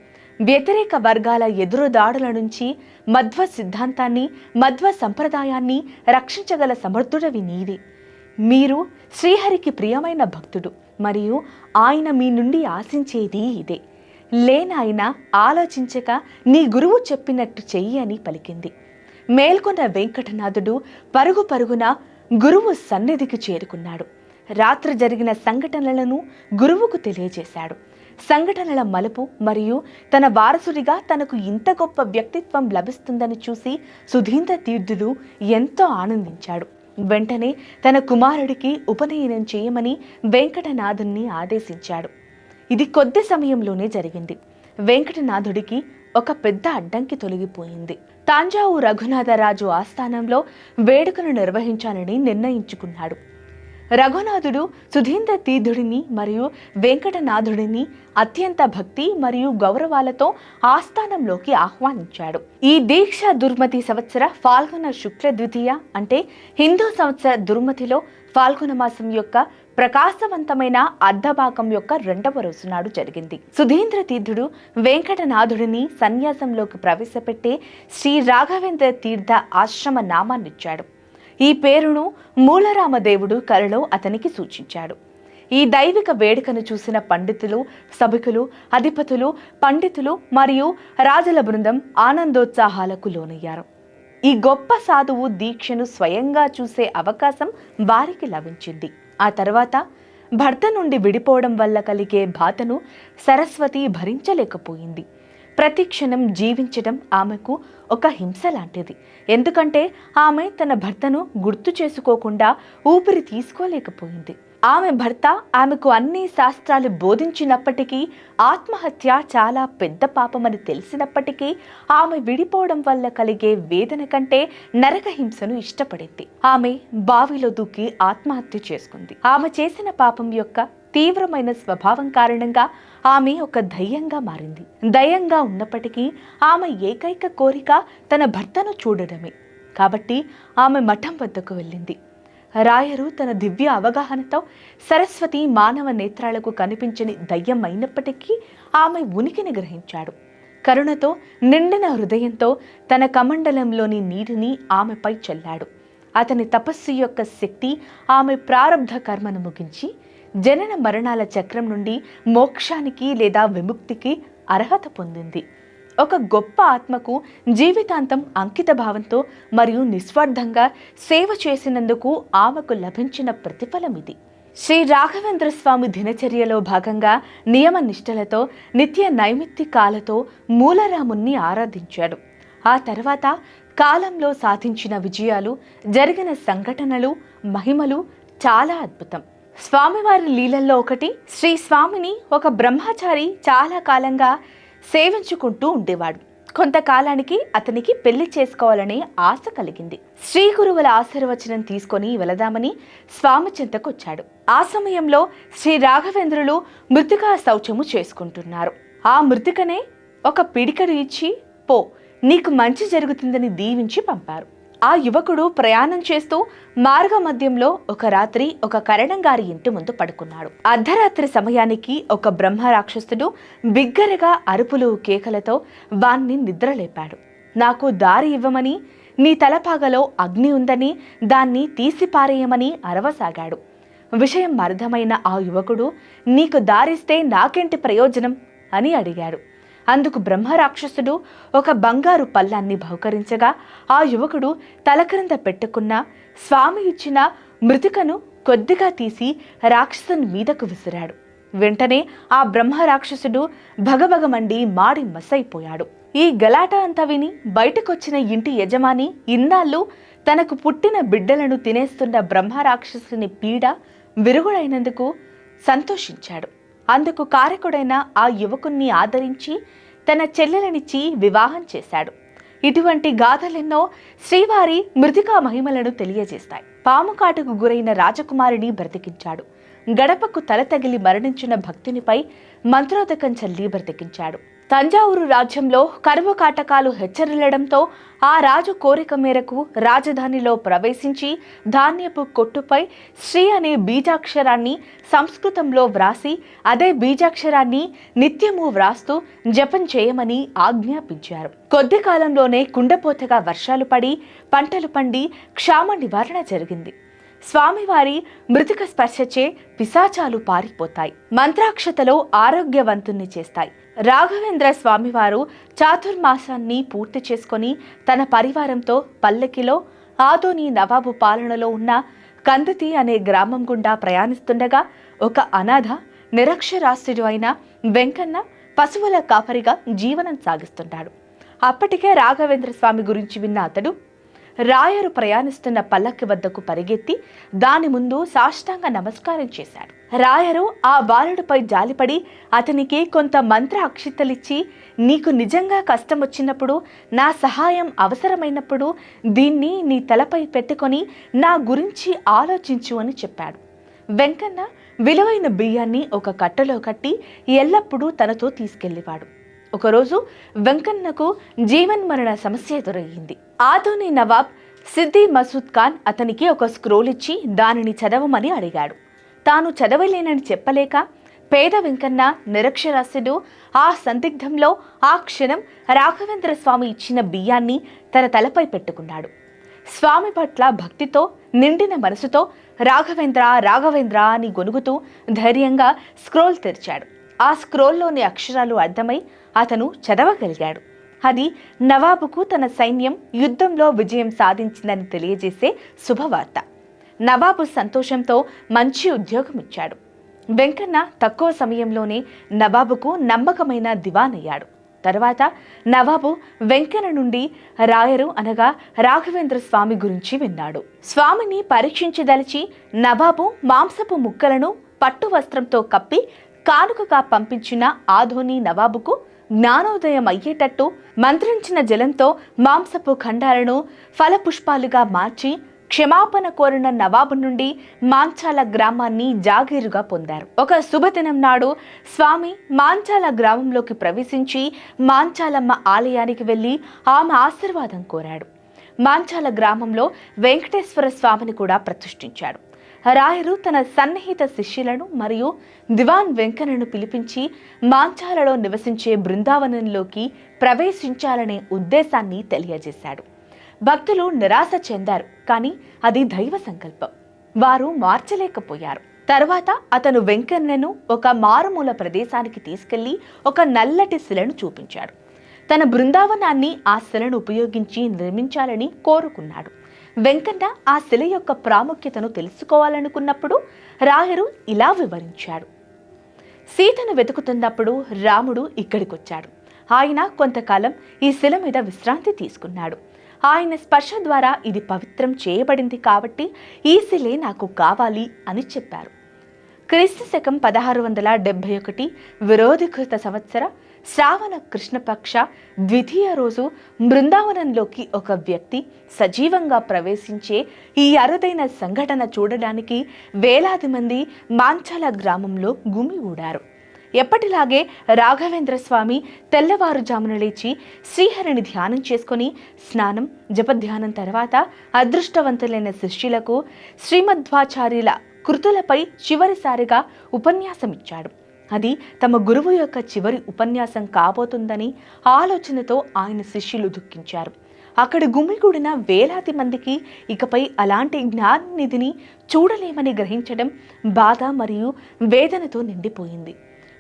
వ్యతిరేక వర్గాల ఎదురుదాడుల నుంచి మధ్వ సిద్ధాంతాన్ని, మధ్వ సంప్రదాయాన్ని రక్షించగల సమర్థుడవి నీవే. మీరు శ్రీహరికి ప్రియమైన భక్తుడు మరియు ఆయన మీ నుండి ఆశించేది ఇదే. లేనాయన ఆలోచించక నీ గురువు చెప్పినట్టు చెయ్యి అని పలికింది. మేల్కొన్న వెంకటనాథుడు పరుగు పరుగున గురువు సన్నిధికి చేరుకున్నాడు. రాత్రి జరిగిన సంఘటనలను గురువుకు తెలియజేశాడు. సంఘటనల మలుపు మరియు తన వారసుడిగా తనకు ఇంత గొప్ప వ్యక్తిత్వం లభిస్తుందని చూసి సుధీంద్ర తీర్థుడు ఎంతో ఆనందించాడు. వెంటనే తన కుమారుడికి ఉపనయనం చేయమని వెంకటనాథుణ్ణి ఆదేశించాడు. ఇది కొద్ది సమయంలోనే జరిగింది. వెంకటనాథుడికి ఒక పెద్ద అడ్డంకి తొలగిపోయింది. తాంజావూరు రఘునాథరాజు ఆస్థానంలో వేడుకను నిర్వహించాలని నిర్ణయించుకున్నాడు. రఘునాథుడు సుధీంద్ర తీర్థుడిని మరియు వెంకటనాథుడిని అత్యంత భక్తి మరియు గౌరవాలతో ఆస్థానంలోకి ఆహ్వానించాడు. ఈ దీక్ష దుర్మతి సంవత్సర ఫాల్గుణ శుక్ల ద్వితీయ అంటే హిందూ సంవత్సర దుర్మతిలో ఫాల్గుణ మాసం యొక్క ప్రకాశవంతమైన అర్ధభాగం యొక్క 2వ రోజు నాడు జరిగింది. సుధీంద్ర తీర్థుడు వెంకటనాథుడిని సన్యాసంలోకి ప్రవేశపెట్టే శ్రీ రాఘవేంద్ర తీర్థ ఆశ్రమ నామాన్నిచ్చాడు. ఈ పేరును మూలరామదేవుడు కలలో అతనికి సూచించాడు. ఈ దైవిక వేడుకను చూసిన పండితులు, సభికులు, అధిపతులు, పండితులు మరియు రాజుల బృందం ఆనందోత్సాహాలకు లోనయ్యారు. ఈ గొప్ప సాధువు దీక్షను స్వయంగా చూసే అవకాశం వారికి లభించింది. ఆ తర్వాత భర్త నుండి విడిపోవడం వల్ల కలిగే బాధను సరస్వతి భరించలేకపోయింది. ప్రతి క్షణం జీవించడం ఆమెకు ఒక హింస లాంటిది. ఎందుకంటే ఆమె తన భర్తను గుర్తు చేసుకోకుండా ఊపిరి తీసుకోలేకపోయింది. ఆమె భర్త ఆమెకు అన్ని శాస్త్రాలు బోధించినప్పటికీ ఆత్మహత్య చాలా పెద్ద పాపమని తెలిసినప్పటికీ ఆమె విడిపోవడం వల్ల కలిగే వేదన కంటే నరక హింసను ఇష్టపడింది. ఆమె బావిలో దూకి ఆత్మహత్య చేసుకుంది. ఆమె చేసిన పాపం యొక్క తీవ్రమైన స్వభావం కారణంగా ఆమె ఒక దయ్యంగా మారింది. దయ్యంగా ఉన్నప్పటికీ ఆమె ఏకైక కోరిక తన భర్తను చూడడమే. కాబట్టి ఆమె మఠం వద్దకు వెళ్ళింది. రాయరు తన దివ్య అవగాహనతో సరస్వతి మానవ నేత్రాలకు కనిపించని దయ్యం అయినప్పటికీ ఆమె ఉనికిని గ్రహించాడు. కరుణతో నిండిన హృదయంతో తన కమండలంలోని నీటిని ఆమెపై చల్లాడు. అతని తపస్సు యొక్క శక్తి ఆమె ప్రారబ్ధ కర్మను ముగించి జనన మరణాల చక్రం నుండి మోక్షానికి లేదా విముక్తికి అర్హత పొందింది. ఒక గొప్ప ఆత్మకు జీవితాంతం అంకిత భావంతో మరియు నిస్వార్థంగా సేవ చేసినందుకు ఆమెకు లభించిన ప్రతిఫలం ఇది. శ్రీ రాఘవేంద్ర స్వామి దినచర్యలో భాగంగా నియమ నిష్టలతో నిత్య నైమిత్తికాలతో మూలరాముణ్ణి ఆరాధించాడు. ఆ తర్వాత కాలంలో సాధించిన విజయాలు, జరిగిన సంఘటనలు, మహిమలు చాలా అద్భుతం. స్వామివారి లీలల్లో ఒకటి, శ్రీ స్వామిని ఒక బ్రహ్మచారి చాలా కాలంగా సేవించుకుంటూ ఉండేవాడు. కొంతకాలానికి అతనికి పెళ్లి చేసుకోవాలనే ఆశ కలిగింది. శ్రీ గురువుల ఆశీర్వచనం తీసుకొని వెళదామని స్వామి చెంతకొచ్చాడు. ఆ సమయంలో శ్రీ రాఘవేంద్రులు మృతికా శౌచము చేసుకుంటున్నారు. ఆ మృతికనే ఒక పిడికడు ఇచ్చి, పో, నీకు మంచి జరుగుతుందని దీవించి పంపారు. ఆ యువకుడు ప్రయాణం చేస్తూ మార్గ మధ్యంలో ఒక రాత్రి ఒక కరణంగారి ఇంటి ముందు పడుకున్నాడు. అర్ధరాత్రి సమయానికి ఒక బ్రహ్మ రాక్షసుడు బిగ్గరగా అరుపులు కేకలతో వాణ్ణి నిద్రలేపాడు. నాకు దారి ఇవ్వమని, నీ తలపాగలో అగ్ని ఉందని దాన్ని తీసిపారేయమని అరవసాగాడు. విషయం అర్థమైన ఆ యువకుడు, నీకు దారిస్తే నాకేంటి ప్రయోజనం అని అడిగాడు. అందుకు బ్రహ్మ రాక్షసుడు ఒక బంగారు పళ్ళాన్ని బహుకరించగా ఆ యువకుడు తల క్రింద పెట్టుకున్న స్వామి ఇచ్చిన మృతికను కొద్దిగా తీసి రాక్షసుని మీదకు విసిరాడు. వెంటనే ఆ బ్రహ్మ రాక్షసుడు భగభగమండి మాడి మసైపోయాడు. ఈ గలాట అంతా విని బయటకొచ్చిన ఇంటి యజమాని ఇన్నాళ్ళు తనకు పుట్టిన బిడ్డలను తినేస్తున్న బ్రహ్మ రాక్షసుని పీడ విరుగుడైనందుకు సంతోషించాడు. అందుకు కారకుడైన ఆ యువకుణ్ణి ఆదరించి తన చెల్లెలనిచ్చి వివాహం చేశాడు. ఇటువంటి గాథలెన్నో శ్రీవారి మృతికా మహిమలను తెలియజేస్తాయి. పాము కాటుకు గురైన రాజకుమారిని బ్రతికించాడు. గడపకు తల తగిలి మరణించిన భక్తునిపై మంత్రోదకం చల్లి బ్రతికించాడు. తంజావూరు రాజ్యంలో కరువు కాటకాలు హెచ్చరిల్లడంతో ఆ రాజు కోరిక మేరకు రాజధానిలో ప్రవేశించి ధాన్యపు కొట్టుపై శ్రీ అనే బీజాక్షరాన్ని సంస్కృతంలో వ్రాసి అదే బీజాక్షరాన్ని నిత్యము వ్రాస్తూ జపం చేయమని ఆజ్ఞాపించారు. కొద్ది కాలంలోనే కుండపోతగా వర్షాలు పడి పంటలు పండి క్షామ నివారణ జరిగింది. స్వామివారి మృతిక స్పర్శచే పిశాచాలు పారిపోతాయి. మంత్రాక్షతలో ఆరోగ్యవంతుణ్ణి చేస్తాయి. రాఘవేంద్ర స్వామివారు చాతుర్మాసాన్ని పూర్తి చేసుకొని తన పరివారంతో పల్లకిలో ఆదోని నవాబు పాలనలో ఉన్న కందతి అనే గ్రామం గుండా ప్రయాణిస్తుండగా ఒక అనాథ నిరక్షరాస్యుడు అయిన వెంకన్న పశువుల కాపరిగా జీవనం సాగిస్తుంటాడు. అప్పటికే రాఘవేంద్ర స్వామి గురించి విన్న అతడు రాయరు ప్రయాణిస్తున్న పల్లకి వద్దకు పరిగెత్తి దాని ముందు సాష్టాంగ నమస్కారం చేశాడు. రాయరు ఆ బాలుడిపై జాలిపడి అతనికి కొంత మంత్ర అక్షితలిచ్చి, నీకు నిజంగా కష్టం వచ్చినప్పుడు, నా సహాయం అవసరమైనప్పుడు దీన్ని నీ తలపై పెట్టుకొని నా గురించి ఆలోచించు అని చెప్పాడు. వెంకన్న విలువైన బియ్యాన్ని ఒక కట్టలో కట్టి ఎల్లప్పుడూ తనతో తీసుకెళ్లేవాడు. ఒకరోజు వెంకన్నకు జీవన్మరణ సమస్య ఎదురయ్యింది. ఆదోని నవాబ్ సిద్ది మసూద్ ఖాన్ అతనికి ఒక స్క్రోల్ ఇచ్చి దానిని చదవమని అడిగాడు. తాను చదవలేనని చెప్పలేక పేద వెంకన్న నిరక్షరాస్యుడు ఆ సందిగ్ధంలో ఆ క్షణం రాఘవేంద్ర స్వామి ఇచ్చిన బియ్యాన్ని తన తలపై పెట్టుకున్నాడు. స్వామి పట్ల భక్తితో నిండిన మనసుతో రాఘవేంద్ర రాఘవేంద్ర అని గొనుగుతూ ధైర్యంగా స్క్రోల్ తెరిచాడు. ఆ స్క్రోల్లోని అక్షరాలు అర్థమై అతను చదవగలిగాడు. అది నవాబుకు తన సైన్యం యుద్ధంలో విజయం సాధించిందని తెలియజేసే శుభవార్త. నవాబు సంతోషంతో మంచి ఉద్యోగం ఇచ్చాడు. వెంకన్న తక్కువ సమయంలోనే నవాబుకు నమ్మకమైన దివాన్ అయ్యాడు. తర్వాత నవాబు వెంకన్న నుండి రాయరు అనగా రాఘవేంద్ర స్వామి గురించి విన్నాడు. స్వామిని పరీక్షించదలిచి నవాబు మాంసపు ముక్కలను పట్టు వస్త్రంతో కప్పి కానుకగా పంపించిన ఆధోని నవాబుకు జ్ఞానోదయం అయ్యేటట్టు మంత్రించిన జలంతో మాంసపు ఖండాలను ఫలపుష్పాలుగా మార్చి క్షమాపణ కోరిన నవాబు నుండి మాంచాల గ్రామాన్ని జాగీరుగా పొందారు. ఒక శుభదినం నాడు స్వామి మాంచాల గ్రామంలోకి ప్రవేశించి మాంచాలమ్మ ఆలయానికి వెళ్లి ఆమె ఆశీర్వాదం కోరాడు. మాంచాల గ్రామంలో వెంకటేశ్వర స్వామిని కూడా ప్రతిష్ఠించాడు. రాయరు తన సన్నిహిత శిష్యులను మరియు దివాన్ వెంకన్నను పిలిపించి మాంచాలలో నివసించే బృందావనంలోకి ప్రవేశించాలనే ఉద్దేశాన్ని తెలియజేశాడు. భక్తులు నిరాశ చెందారు, కానీ అది దైవ సంకల్పం. వారు మార్చలేకపోయారు. తర్వాత అతను వెంకన్నను ఒక మారుమూల ప్రదేశానికి తీసుకెళ్లి ఒక నల్లటి శిలను చూపించాడు. తన బృందావనాన్ని ఆ శిలను ఉపయోగించి నిర్మించాలని కోరుకున్నాడు. వెంకన్న ఆ శిల యొక్క ప్రాముఖ్యతను తెలుసుకోవాలనుకున్నప్పుడు రాయరు ఇలా వివరించాడు. సీతను వెతుకుతున్నప్పుడు రాముడు ఇక్కడికొచ్చాడు. ఆయన కొంతకాలం ఈ శిల మీద విశ్రాంతి తీసుకున్నాడు. ఆయన స్పర్శ ద్వారా ఇది పవిత్రం చేయబడింది కాబట్టి ఈ శిలే నాకు కావాలి అని చెప్పారు. క్రీస్తు శకం 1671 విరోధికృత సంవత్సర శ్రావణ కృష్ణపక్ష ద్వితీయ రోజు బృందావనంలోకి ఒక వ్యక్తి సజీవంగా ప్రవేశించే ఈ అరుదైన సంఘటన చూడడానికి వేలాది మంది మాంచాల గ్రామంలో గుమిగూడారు. ఎప్పటిలాగే రాఘవేంద్ర స్వామి తెల్లవారుజామున లేచి శ్రీహరిని ధ్యానం చేసుకుని స్నానం జపధ్యానం తర్వాత అదృష్టవంతులైన శిష్యులకు శ్రీమధ్వాచార్యుల కృతులపై చివరిసారిగా ఉపన్యాసమిచ్చాడు. అది తమ గురువు యొక్క చివరి ఉపన్యాసం కాబోతుందని ఆలోచనతో ఆయన శిష్యులు దుఃఖించారు. అక్కడ గుమిగూడిన వేలాది మందికి ఇకపై అలాంటి జ్ఞాననిధిని చూడలేమని గ్రహించడం బాధ మరియు వేదనతో నిండిపోయింది.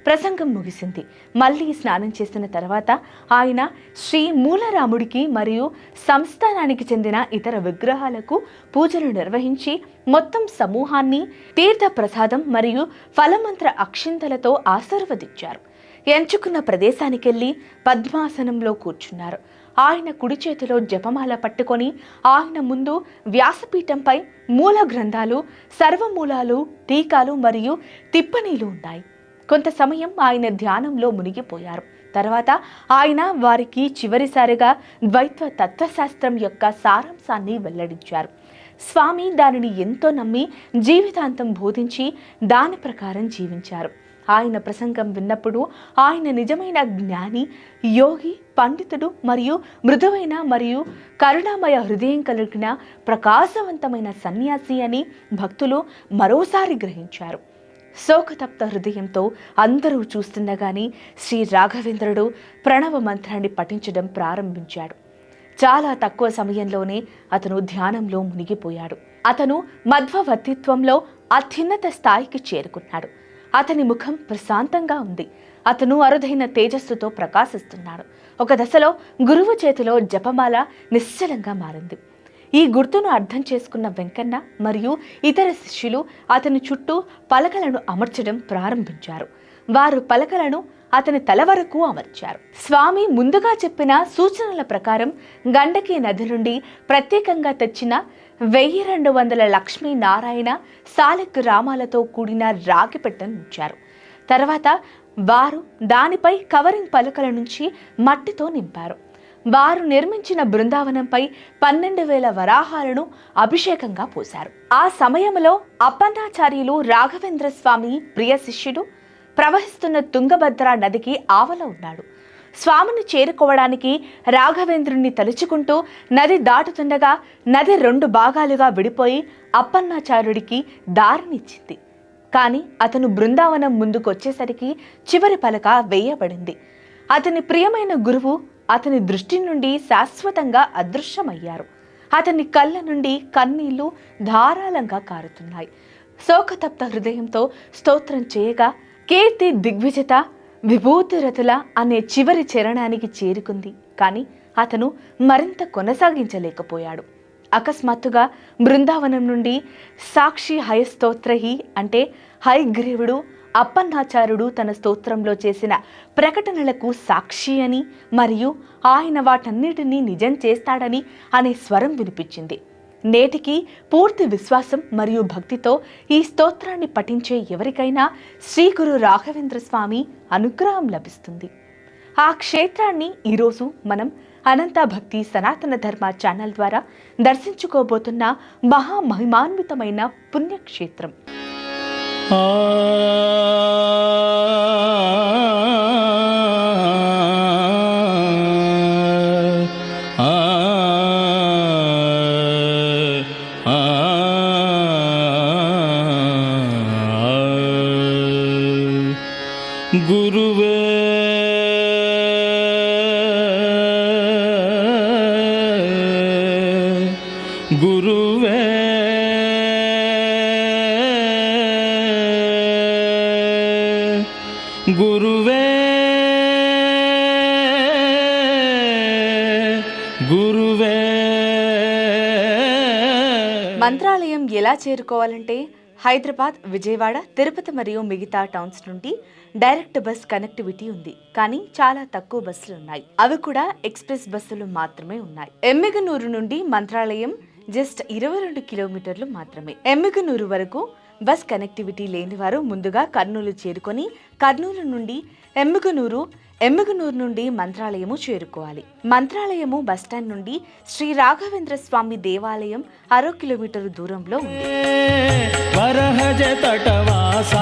ప్రసంగం ముగిసింది. మళ్ళీ స్నానం చేసిన తర్వాత ఆయన శ్రీ మూలరాముడికి మరియు సంస్థానానికి చెందిన ఇతర విగ్రహాలకు పూజలు నిర్వహించి మొత్తం సమూహాన్ని తీర్థ ప్రసాదం మరియు ఫలమంత్ర అక్షింతలతో ఆశీర్వదించారు. ఎంచుకున్న ప్రదేశానికెళ్లి పద్మాసనంలో కూర్చున్నారు. ఆయన కుడి చేతిలో జపమాల పట్టుకొని ఆయన ముందు వ్యాసపీఠంపై మూల గ్రంథాలు, సర్వమూలాలు, టీకాలు మరియు తిప్పనీలు ఉన్నాయి. కొంత సమయం ఆయన ధ్యానంలో మునిగిపోయారు. తర్వాత ఆయన వారికి చివరిసారిగా ద్వైత్వ తత్వశాస్త్రం యొక్క సారాంశాన్ని వెల్లడించారు. స్వామి దానిని ఎంతో నమ్మి జీవితాంతం బోధించి దాని ప్రకారం జీవించారు. ఆయన ప్రసంగం విన్నప్పుడు ఆయన నిజమైన జ్ఞాని, యోగి, పండితుడు మరియు మృదువైన మరియు కరుణామయ హృదయం కలిగిన ప్రకాశవంతమైన సన్యాసి అని భక్తులు మరోసారి గ్రహించారు. శోకతప్త హృదయంతో అందరూ చూస్తుండగానే శ్రీ రాఘవేంద్రుడు ప్రణవ మంత్రాన్ని పఠించడం ప్రారంభించాడు. చాలా తక్కువ సమయంలోనే అతను ధ్యానంలో మునిగిపోయాడు. అతను మధ్వవర్తిత్వంలో అత్యున్నత స్థాయికి చేరుకున్నాడు. అతని ముఖం ప్రశాంతంగా ఉంది. అతను అరుదైన తేజస్సుతో ప్రకాశిస్తున్నాడు. ఒక దశలో గురువు చేతిలో జపమాల నిశ్చలంగా మారింది. ఈ గుర్తును అర్థం చేసుకున్న వెంకన్న మరియు ఇతర శిష్యులు అతని చుట్టూ పలకలను అమర్చడం ప్రారంభించారు. వారు పలకలను అతని తల వరకు అమర్చారు. స్వామి ముందుగా చెప్పిన సూచనల ప్రకారం గండకీ నది నుండి ప్రత్యేకంగా తెచ్చిన 1200 లక్ష్మీనారాయణ సాలెక్ రామాలతో కూడిన రాగి పెట్టెను ఉంచారు. తర్వాత వారు దానిపై కవరింగ్ పలకల నుంచి మట్టితో నింపారు. వారు నిర్మించిన బృందావనంపై 12,000 వరాహాలను అభిషేకంగా పోశారు. ఆ సమయంలో అప్పన్నాచార్యులు రాఘవేంద్ర స్వామి ప్రియ శిష్యుడు ప్రవహిస్తున్న తుంగభద్ర నదికి ఆవల ఉన్నాడు. స్వామిని చేరుకోవడానికి రాఘవేంద్రుణ్ణి తలుచుకుంటూ నది దాటుతుండగా నది 2 భాగాలుగా విడిపోయి అప్పన్నాచార్యుడికి దారినిచ్చింది. కానీ అతను బృందావనం ముందుకొచ్చేసరికి చివరి పలక వేయబడింది. అతని ప్రియమైన గురువు అతని దృష్టి నుండి శాశ్వతంగా అదృశ్యమయ్యారు. అతని కళ్ళ నుండి కన్నీళ్లు ధారాళంగా కారుతున్నాయి. శోకతప్త హృదయంతో స్తోత్రం చేయగా కీర్తి దిగ్విజేత విభూతిరతుల అనే చివరి చరణానికి చేరుకుంది. కానీ అతను మరింత కొనసాగించలేకపోయాడు. అకస్మాత్తుగా బృందావనం నుండి సాక్షి హయస్తోత్రహి అంటే హయగ్రీవుడు అప్పన్నాచార్యుడు తన స్తోత్రంలో చేసిన ప్రకటనలకు సాక్షి అని మరియు ఆయన వాటన్నిటినీ నిజం చేస్తాడని అనే స్వరం వినిపించింది. నేటికి పూర్తి విశ్వాసం మరియు భక్తితో ఈ స్తోత్రాన్ని పఠించే ఎవరికైనా శ్రీ గురు రాఘవేంద్ర స్వామి అనుగ్రహం లభిస్తుంది. ఆ క్షేత్రాన్ని ఈరోజు మనం అనంత భక్తి సనాతన ధర్మ ఛానల్ ద్వారా దర్శించుకోబోతున్న మహామహిమాన్వితమైన పుణ్యక్షేత్రం. గురువే గురువే గురువే గురువే. మంత్రాలయం ఎలా చేరుకోవాలంటే హైదరాబాద్, విజయవాడ, తిరుపతి మరియు మిగతా టౌన్స్ నుండి డైరెక్ట్ బస్ కనెక్టివిటీ ఉంది. కానీ చాలా తక్కువ బస్సులు ఉన్నాయి. అవి కూడా ఎక్స్ప్రెస్ బస్సులు మాత్రమే ఉన్నాయి. ఎమ్మిగనూరు నుండి మంత్రాలయం జస్ట్ 22 కిలోమీటర్లు మాత్రమే. ఎమ్మిగనూరు వరకు బస్ కనెక్టివిటీ లేని వారు ముందుగా కర్నూలు చేరుకొని కర్నూలు నుండి ఎమ్మిగనూరు నుండి మంత్రాలయము చేరుకోవాలి. మంత్రాలయము బస్టాండ్ నుండి శ్రీ రాఘవేంద్ర స్వామి దేవాలయం 6 కిలోమీటరు దూరంలో ఉంది. వరహజ తటవాస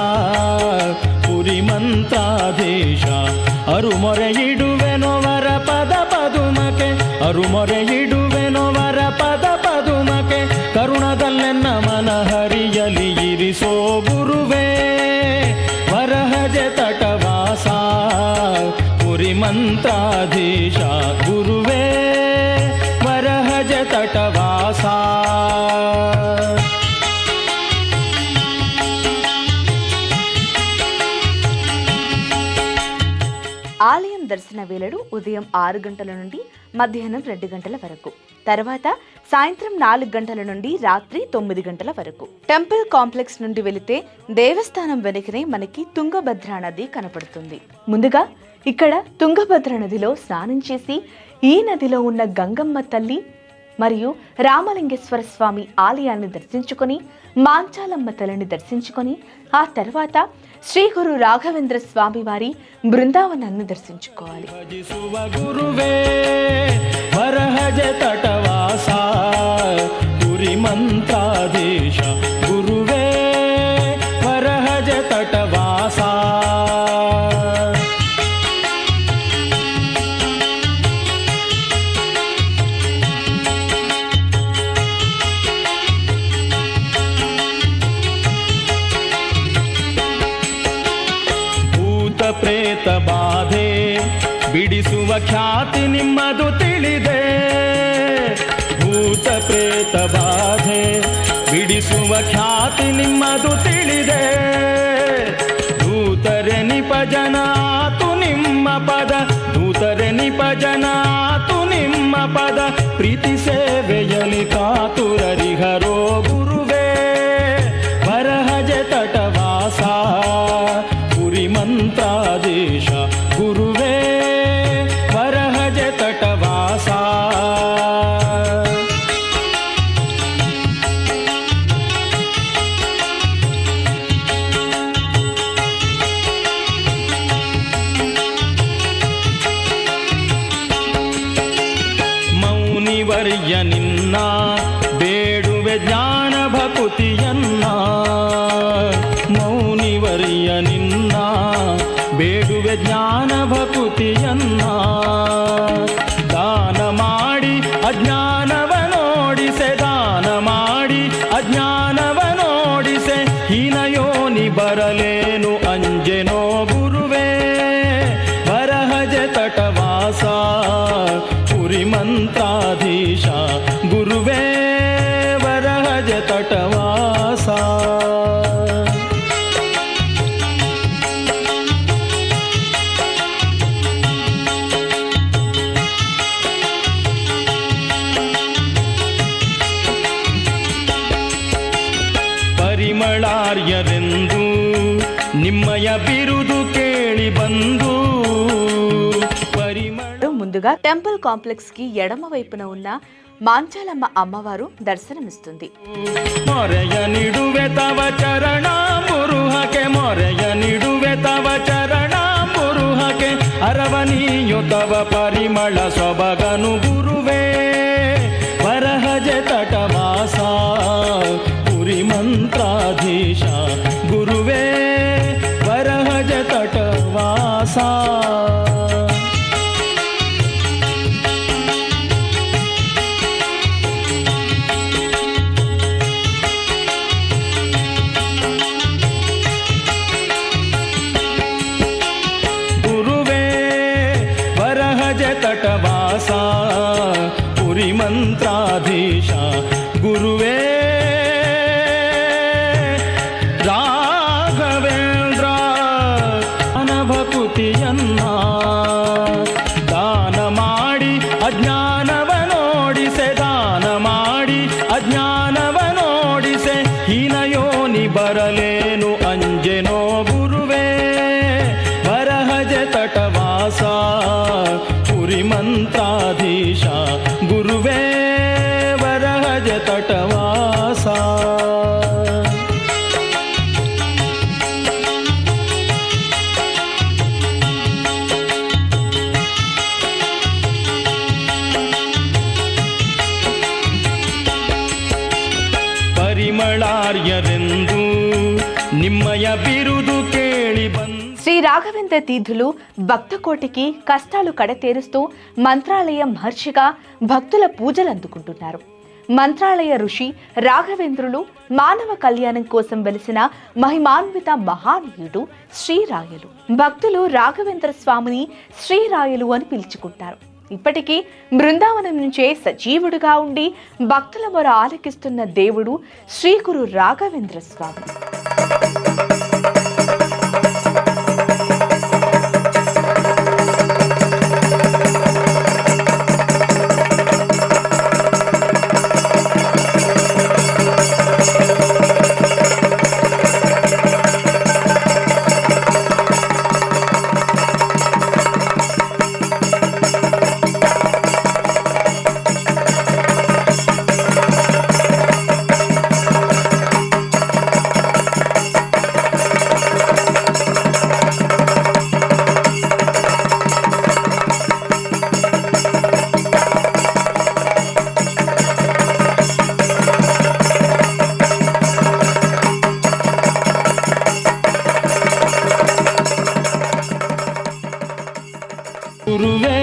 పురి మంత్రాధీశ అరుమొరెయిడువెనో వర పద పదుమకే ಅರುಮೊರೆಯಿಡುವೆನೋ ವರ ಪದ ಪದುಮಕೆ ಕರುಣದಲ್ಲೆನ್ನ ಮನ ಹರಿಯಲಿ ಇರಿಸೋ ಗುರುವೇ ವರಹಜ ತಟವಾಸ ಪುರಿ ಮಂತ್ರಾಧೀಶ ಗುರುವೇ ವರಹಜ ತಟವಾಸ. ఆలయం దర్శన వేళలు ఉదయం 6 గంటల నుండి మధ్యాహ్నం 2 గంటల వరకు, తర్వాత సాయంత్రం 4 గంటల నుండి రాత్రి 9 గంటల వరకు. టెంపుల్ కాంప్లెక్స్ నుండి వెళితే దేవస్థానం వెనుకనే మనకి తుంగభద్ర నది కనపడుతుంది. ముందుగా ఇక్కడ తుంగభద్ర నదిలో స్నానం చేసి ఈ నదిలో ఉన్న గంగమ్మ తల్లి మరియు రామలింగేశ్వర స్వామి ఆలయాన్ని దర్శించుకొని మాంచాలమ్మ తల్లిని దర్శించుకొని ఆ తర్వాత శ్రీ గురు రాఘవేంద్ర స్వామి వారి బృందావనాన్ని దర్శించుకోవాలి. గురువే వరహజ తటవాస పురి మంత్రాధీశ గురువే వరహజ తటవాస. ಪ್ರೇತ ಬಾಧೆ ಬಿಡಿಸುವ ಖ್ಯಾತಿ ನಿಮ್ಮದು ತಿಳಿದೆ, ಭೂತ ಪ್ರೇತ ಬಾಧೆ ಬಿಡಿಸುವ ಖ್ಯಾತಿ ನಿಮ್ಮದು ತಿಳಿದೆ, ದೂತರೆ ನಿಪಜನಾತು ನಿಮ್ಮ ಪದ, ದೂತರೆ ನಿಪಜನಾತು ನಿಮ್ಮ ಪದ, ಪ್ರೀತಿ ಸೇವೆಯಲಿ ಕಾತುರರಿಹರೋ ಗುರುವೇ ವರಹಜ ತಟವಾಸ ಮಂತ್ರಾಧೀಶ ಮೊರೆಯ ನಿನ್ನ ಬೇಡುವೆ ಜ್ಞಾನ ಭಕುತಿಯನ್ನ ಮೌನಿವರಿಯ ನಿನ್ನ ಬೇಡುವೆ ಜ್ಞಾನ ಭಕುತಿಯನ್ನ ದಾನ ಮಾಡಿ ಅಜ್ಞಾನವನೋಡಿಸೆ ದಾನ ಮಾಡಿ ಅಜ್ಞಾನವನೋಡಿಸೆ ಹೀನಯೋನಿ ಬರಲೇನು ಅಂಜೆನೋ ಗುರುವೇ ವರಹಜ ತಟವಾಸ ಪುರಿ ಮಂತ್ರಾಧೀಶ ಗುರುವೇ ವರಹಜ ತಟವಾಸ ಪರಿಮಳಾರ್ಯರೆಂದು ನಿಮ್ಮಯ ಬಿರುದು ಕೇಳಿ ಬಂದು ముందుగా టెంపుల్ కాంప్లెక్స్ కి ఎడమ వైపున ఉన్న మాంచాలమ్మ అమ్మవారు దర్శనమిస్తుంది. మొరయ నిడువె తవ చరణ మురుహకే మొరయ నిడువె తవ చరణ మురుహకే అరవనీయు తవ పరిమళ సొబగను గురువే వరహజ తటవాస పురి మంత్రాధీశ గురువే వరహజ తటవాస తటవాస పురి మంత్రాధీశ గురువే రాఘవేంద్ర అనభಕುತಿಯನ್ನ ದಾನ ಮಾಡಿ ಅಜ್ಞಾನವನೋಡಿಸೆ ದಾನ ಮಾಡಿ ಅಜ್ಞಾನವನೋಡಿಸೆ ಹೀನಯೋನಿ ಬರಲೇನು ಅಂಜೆನೋ ಗುರುವೇ ವರಹಜ ತಟವಾಸ ಪುರಿ ಮಂತ್ರಾಧೀಶ ಗುರುವೇ ವರಹಜ ತಟವಾಸ పరిమళార్యరెందు నిమ్మయ బిరుదు కేಳಿ ಬಂದು శ్రీ రాఘవేంద్ర తీర్థులు భక్తకోటికి కష్టాలు కడతేరుస్తూ మంత్రాలయ మహర్షిగా భక్తుల పూజలు అందుకుంటున్నారు. మంత్రాలయ ఋషి రాఘవేంద్రులు మానవ కళ్యాణం కోసం వెలిసిన మహిమాన్విత మహానీయుడు శ్రీరాయలు. భక్తులు రాఘవేంద్ర స్వామిని శ్రీరాయలు అని పిలుచుకుంటారు. ఇప్పటికీ బృందావనం నుంచే సజీవుడుగా ఉండి భక్తుల మొర ఆలకిస్తున్న దేవుడు శ్రీ గురు రాఘవేంద్ర స్వామి. ಗುರುವೇ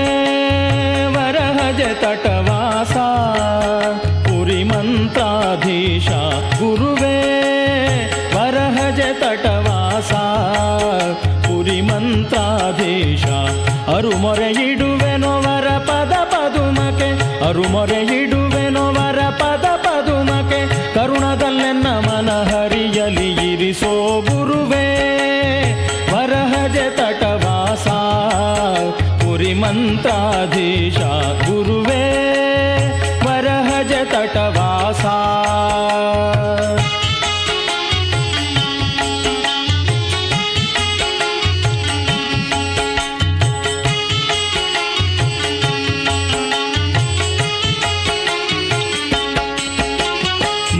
ವರಹಜ ತಟವಾಸ ಪುರಿ ಮಂತ್ರಾಧೀಶ ಗುರುವೇ ವರಹಜ ತಟವಾಸ ಪುರಿ ಮಂತ್ರಾಧೀಶ ಅರುಮೊರೆಯಿಡುವೆನೋ ವರ ಪದ ಪದುಮಕೆ ಅರುಮೊರೆಯಿಡುವೆನೋ ವರ ಪದ ಪದುಮಕೆ ಕರುಣದಲ್ಲೆನ್ನ ಮನ ಹರಿಯಲಿ ಇರಿಸೋ ಗುರುವೇ ವರಹಜ ತಟವಾಸ ಪುರಿ ಮಂತ್ರಾಧೀಶ ಗುರುವೇ ವರಹಜ ತಟವಾಸ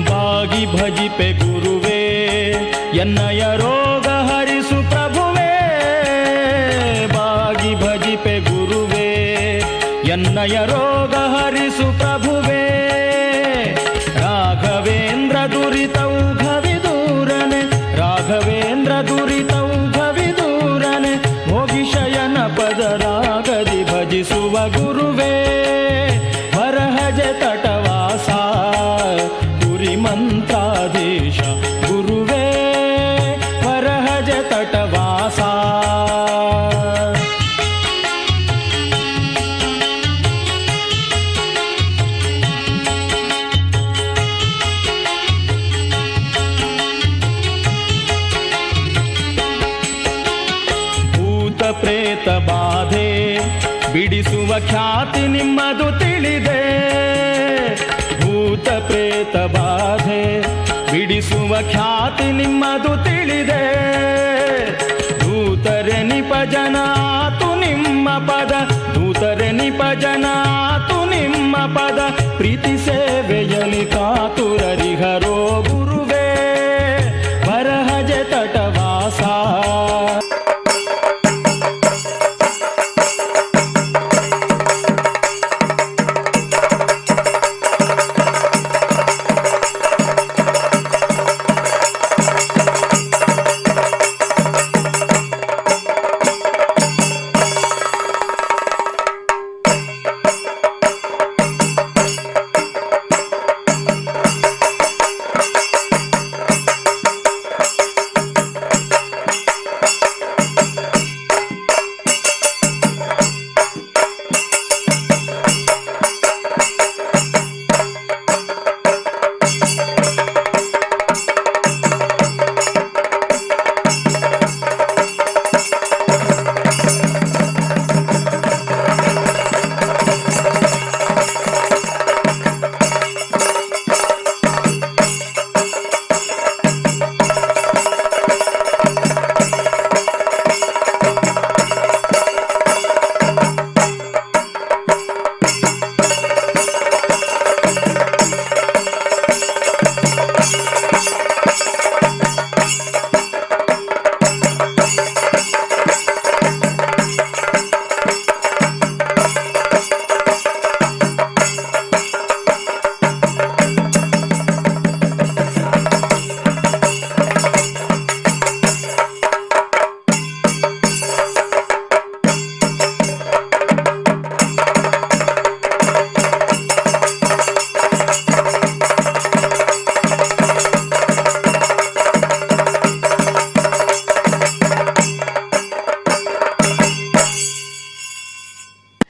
ಬಾಗಿ ಭಜಿಪೆ ಗುರುವೇ ಎನ್ನಯ ರೋಗ ಹರಿಸು ಪ್ರಭುವೇ ಬಾಗಿ ಭಜಿಪೆ ಗುರುವೇ ಎನ್ನಯ ರೋಗ ಹರಿಸು ಪ್ರಭುವೇ ಪ್ರೇತ ಬಾಧೆ ಬಿಡಿಸುವ ಖ್ಯಾತಿ ನಿಮ್ಮದು ತಿಳಿದೆ. ಭೂತ ಪ್ರೇತ ಬಾಧೆ ಬಿಡಿಸುವ ಖ್ಯಾತಿ ನಿಮ್ಮದು ತಿಳಿದೆ. ದೂತರೆ ನಿಪಜನಾತು ನಿಮ್ಮ ಪದ, ದೂತರೆ ನಿಪಜನಾತು ನಿಮ್ಮ ಪದ, ಪ್ರೀತಿ ಸೇವೆಯಲಿ ಕಾತುರರಿಹರೋ ಗುರುವೇ ವರಹಜ ತಟವಾಸ.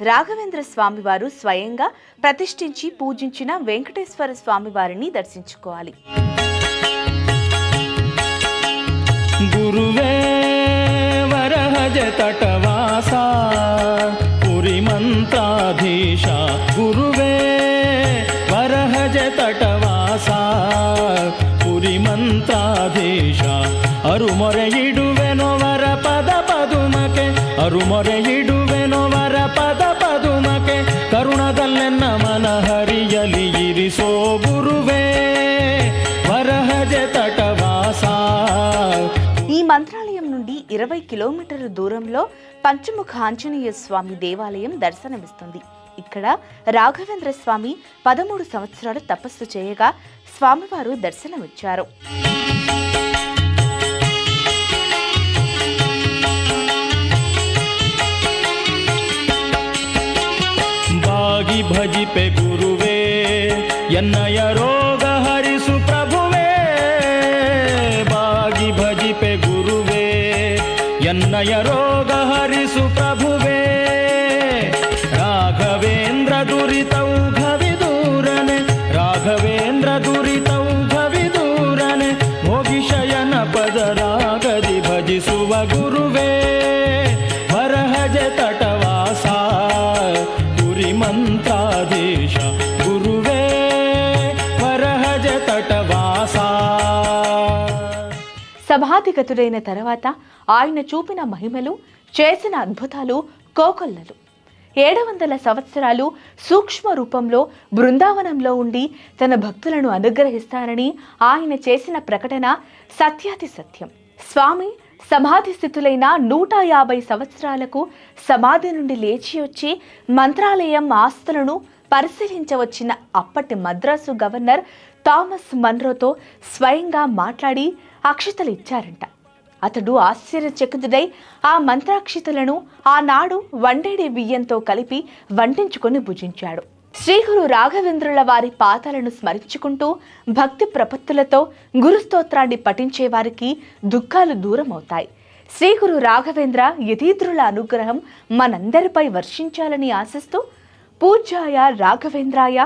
రాఘవేంద్ర స్వామివారు స్వయంగా ప్రతిష్ఠించి పూజించిన వెంకటేశ్వర స్వామివారిని దర్శించుకోవాలి. గురువే వరహజ తటవాస పురి మంత్రాధీశ, గురువే వరహజ తటవాస పురి మంత్రాధీశ, ಅರುಮೊರೆಯಿಡುವೆನೋ ವರ ಪದ ಪದುಮಕೆ, ಅರುಮೊರೆಯಿಡುವೆನೋ ವರ ಪದ ಪದುಮಕೆ, ಕರುಣದಲ್ಲೆನ್ನ ಮನ ಹರಿಯಲಿ ಇರಿಸೋ ಗುರುವೇ ವರಹಜ ತಟವಾಸ. ఈ మంత్రాలయం నుండి 20 కిలోమీటర్ల దూరంలో పంచముఖ ఆంజనేయ స్వామి దేవాలయం దర్శనమిస్తుంది. ఇక్కడ రాఘవేంద్ర స్వామి 13 సంవత్సరాలు తపస్సు చేయగా స్వామివారు దర్శనమిచ్చారు. ಬಾಗಿ ಭಜಿಪೆ ಗುರುವೇ ಎನ್ನಯ ರೋಗ ಹರಿಸು ಪ್ರಭುವೇ, ಬಾಗಿ ಭಜಿಪೆ ಗುರುವೇ ಎನ್ನಯ ರೋಗ ಹರಿಸು ಪ್ರಭುವೇ, ರಾಘವೇಂದ್ರ ದುರಿತೌಘವಿದೂರನೆ, ರಾಘವೇಂದ್ರ ದುರಿತೌಘವಿದೂರನೆ, ಭೋಗಿ ಶಯನ ಪದರಾಗದಿ ಭಜಿಸುವ ಗುರುವೇ ವರಹಜ ತಟವಾಸ ಪುರಿ ಮಂತ್ರಾಧೀಶ, ಗುರುವೇ వరహజ తటవాస. సమాధిగతుడైన తర్వాత ఆయన చూపిన మహిమలు, చేసిన అద్భుతాలు కోకొల్లలు. 700 సంవత్సరాలు సూక్ష్మ రూపంలో బృందావనంలో ఉండి తన భక్తులను అనుగ్రహిస్తారని ఆయన చేసిన ప్రకటన సత్యాతి సత్యం. స్వామి సమాధి స్థితులైన 150 సంవత్సరాలకు సమాధి నుండి లేచి వచ్చి మంత్రాలయం ఆస్తులను పరిశీలించవచ్చిన అప్పటి మద్రాసు గవర్నర్ థామస్ మన్రోతో స్వయంగా మాట్లాడి అక్షతలు ఇచ్చారంట. అతడు ఆశ్చర్యచకితుడై ఆ మంత్రాక్షితలను ఆనాడు వండేడి బియ్యంతో కలిపి వండించుకొని భుజించాడు. శ్రీగురు రాఘవేంద్రుల వారి పాదాలను స్మరించుకుంటూ భక్తి ప్రపత్తులతో గురుస్తోత్రాన్ని పఠించే వారికి దుఃఖాలు దూరమవుతాయి. శ్రీగురు రాఘవేంద్ర యతీంద్రుల అనుగ్రహం మనందరిపై వర్షించాలని ఆశిస్తూ పూజ్యాయ రాఘవేంద్రాయ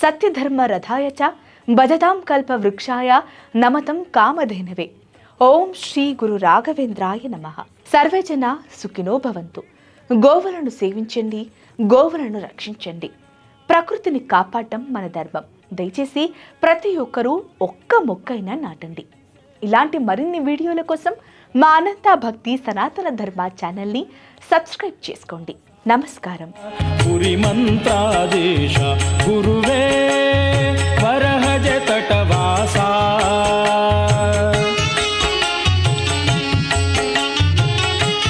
సత్యధర్మ రథాయ చ భజతాం కల్ప వృక్షాయ నమతం కామధేనవే. ఓం శ్రీ గురు రాఘవేంద్రాయ నమః. సర్వే జనా సుఖినో భవంతు. గోవులను సేవించండి, గోవులను రక్షించండి. ప్రకృతిని కాపాడటం మన ధర్మం. దయచేసి ప్రతి ఒక్కరూ ఒక్క మొక్కైనా నాటండి. ఇలాంటి మరిన్ని వీడియోల కోసం మా అనంత భక్తి సనాతన ధర్మ ఛానల్ని సబ్స్క్రైబ్ చేసుకోండి. నమస్కారం. పురి మంత్రాదేశ గురువే వరహజ తట